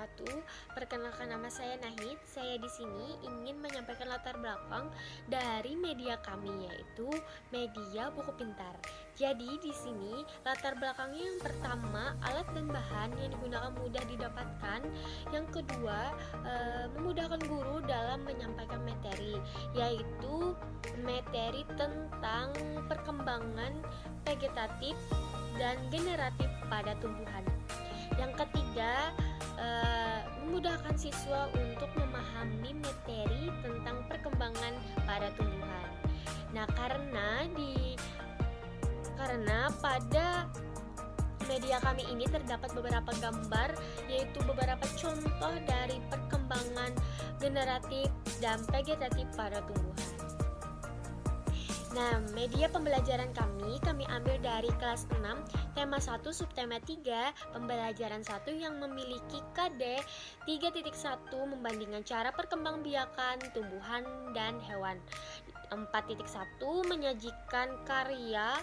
wabarakatuh. Perkenalkan, nama saya Nahid. Saya di sini ingin menyampaikan latar belakang dari media kami, yaitu media buku pintar. Jadi di sini latar belakangnya yang pertama, alat dan bahan yang digunakan mudah didapatkan. Yang kedua, memudahkan guru dalam menyampaikan materi, yaitu materi tentang perkembangan vegetatif dan generatif pada tumbuhan. Yang ketiga, memudahkan siswa untuk memahami materi tentang perkembangan pada tumbuhan. Nah, karena pada media kami ini terdapat beberapa gambar, yaitu beberapa contoh dari perkembangan generatif dan vegetatif pada tumbuhan. Nah, media pembelajaran kami ambil dari kelas 6, tema 1, subtema 3, pembelajaran 1 yang memiliki KD 3.1 membandingkan cara perkembangbiakan tumbuhan dan hewan. 4.1 menyajikan karya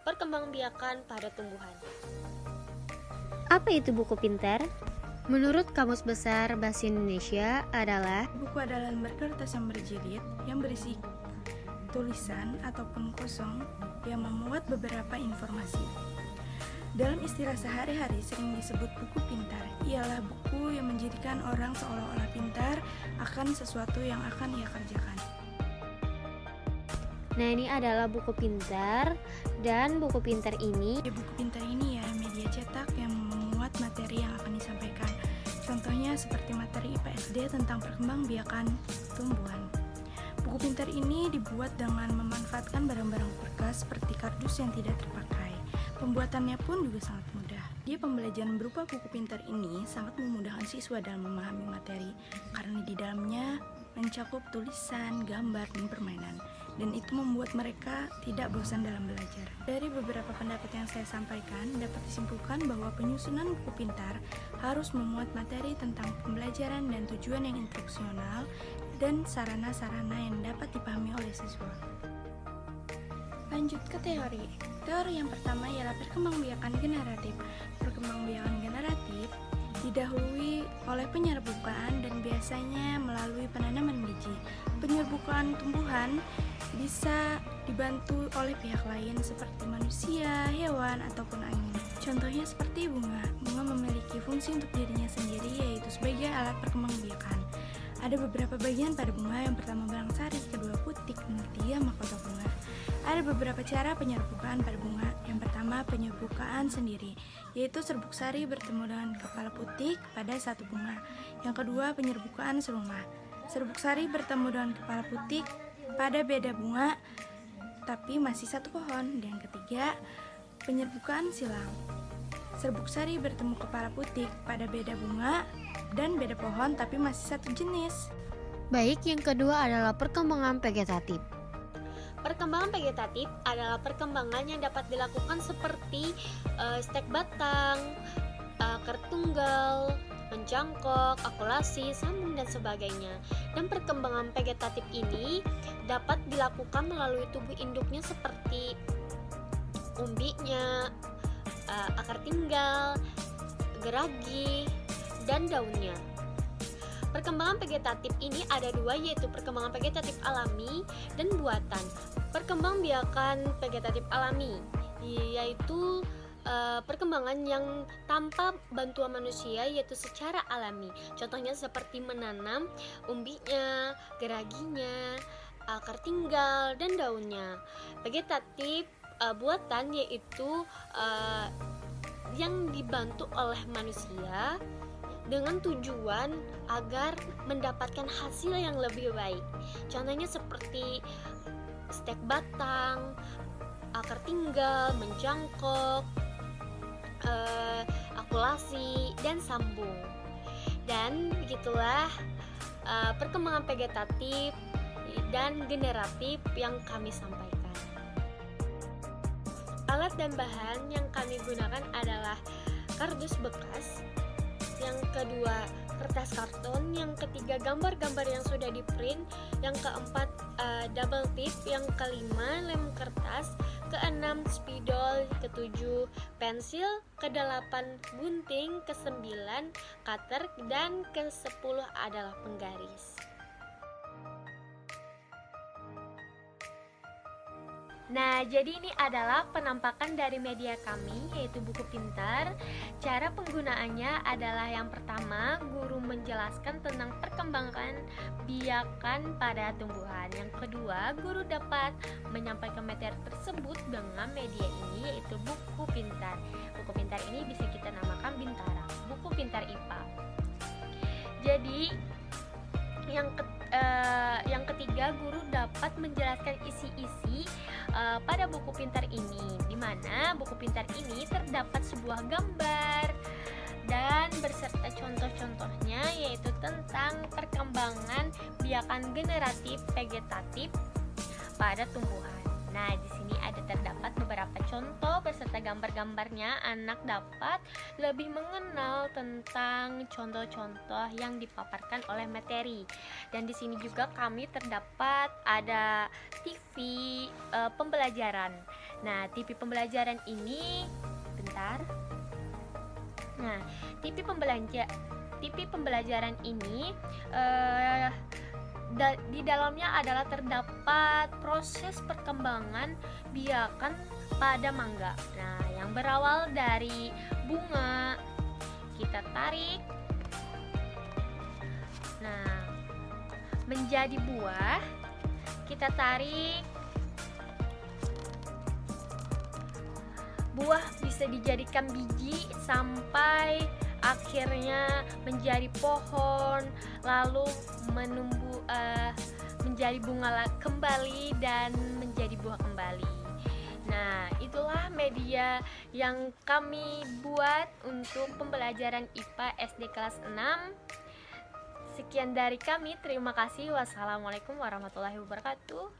perkembangbiakan pada tumbuhan. Apa itu buku pintar? Menurut Kamus Besar Bahasa Indonesia adalah buku adalah lembar kertas yang berjilid yang berisi tulisan ataupun kosong yang memuat beberapa informasi. Dalam istilah sehari-hari sering disebut buku pintar. Ialah buku yang menjadikan orang seolah-olah pintar akan sesuatu yang akan ia kerjakan. Nah, ini adalah buku pintar, dan buku pintar ini Buku pintar ini ya media cetak yang memuat materi yang akan disampaikan. Contohnya seperti materi IPA SD tentang perkembangbiakan tumbuhan. Buku pintar ini dibuat dengan memanfaatkan barang-barang bekas seperti kardus yang tidak terpakai. Pembuatannya pun juga sangat mudah. Pembelajaran berupa buku pintar ini sangat memudahkan siswa dalam memahami materi karena di dalamnya mencakup tulisan, gambar, dan permainan. Dan itu membuat mereka tidak bosan dalam belajar. Dari beberapa pendapat yang saya sampaikan, dapat disimpulkan bahwa penyusunan buku pintar harus memuat materi tentang pembelajaran dan tujuan yang instruksional dan sarana-sarana yang dapat dipahami oleh siswa. Lanjut ke teori. Teori yang pertama ialah perkembangbiakan generatif. Perkembangbiakan generatif didahului oleh penyerbukaan dan biasanya melalui penanaman biji. Penyerbukaan tumbuhan bisa dibantu oleh pihak lain seperti manusia, hewan, ataupun angin. Contohnya seperti bunga. Bunga memiliki fungsi untuk dirinya sendiri, yaitu sebagai alat perkembangbiakan. Ada beberapa bagian pada bunga, yang pertama belang sari, kedua putik, dan ketiga mahkota bunga. Ada beberapa cara penyerbukaan pada bunga. Yang pertama penyerbukaan sendiri, yaitu serbuk sari bertemu dengan kepala putik pada satu bunga. Yang kedua penyerbukaan serumah. Serbuk sari bertemu dengan kepala putik pada beda bunga, tapi masih satu pohon. Dan yang ketiga penyerbukaan silang. Serbuk sari bertemu kepala putik pada beda bunga dan beda pohon tapi masih satu jenis. baik. Yang kedua adalah perkembangan vegetatif. Perkembangan vegetatif adalah perkembangan yang dapat dilakukan seperti stek batang, akar tunggal, mencangkok, akulasi, sambung, dan sebagainya. Dan perkembangan vegetatif ini dapat dilakukan melalui tubuh induknya seperti umbinya, akar tinggal, geragi, dan daunnya. Perkembangan vegetatif ini ada dua, yaitu perkembangan vegetatif alami dan buatan. Perkembangbiakan vegetatif alami yaitu perkembangan yang tanpa bantuan manusia, yaitu secara alami. Contohnya seperti menanam umbinya, geraginya, akar tinggal, dan daunnya. Vegetatif buatan yaitu yang dibantu oleh manusia dengan tujuan agar mendapatkan hasil yang lebih baik. Contohnya seperti stek batang, akar tinggal, mencangkok, akulasi, dan sambung. Dan begitulah perkembangan vegetatif dan generatif yang kami sampaikan. Alat dan bahan yang kami gunakan adalah kardus bekas, yang kedua kertas karton, yang ketiga gambar-gambar yang sudah di print, yang keempat double tip, yang kelima lem kertas, keenam spidol, ketujuh pensil, kedelapan gunting, kesembilan cutter, dan kesepuluh adalah penggaris. Nah, jadi ini adalah penampakan dari media kami, yaitu buku pintar. Cara penggunaannya adalah yang pertama, guru menjelaskan tentang perkembangan biakan pada tumbuhan. Yang kedua, guru dapat menyampaikan materi tersebut dengan media ini, yaitu buku pintar. Buku pintar ini bisa kita namakan Bintara, buku pintar IPA. Jadi, yang ketiga, guru dapat menjelaskan isi-isi pada buku pintar ini, di mana buku pintar ini terdapat sebuah gambar dan beserta contoh-contohnya, yaitu tentang perkembangan biakan generatif vegetatif pada tumbuhan. Nah, di sini ada terdapat beberapa contoh beserta gambar-gambarnya. Anak dapat lebih mengenal tentang contoh-contoh yang dipaparkan oleh materi. Dan di sini juga kami terdapat ada TV pembelajaran. Nah, TV pembelajaran ini Nah, TV pembelajaran ini di dalamnya adalah terdapat proses perkembangan biakan pada mangga. Nah, yang berawal dari bunga, kita tarik. Nah, menjadi buah, kita tarik. Buah bisa dijadikan biji sampai akhirnya menjadi pohon, lalu menumbuh menjadi bunga kembali dan menjadi buah kembali. Nah, itulah media yang kami buat untuk pembelajaran IPA SD kelas 6. Sekian dari kami, terima kasih. Wassalamualaikum warahmatullahi wabarakatuh.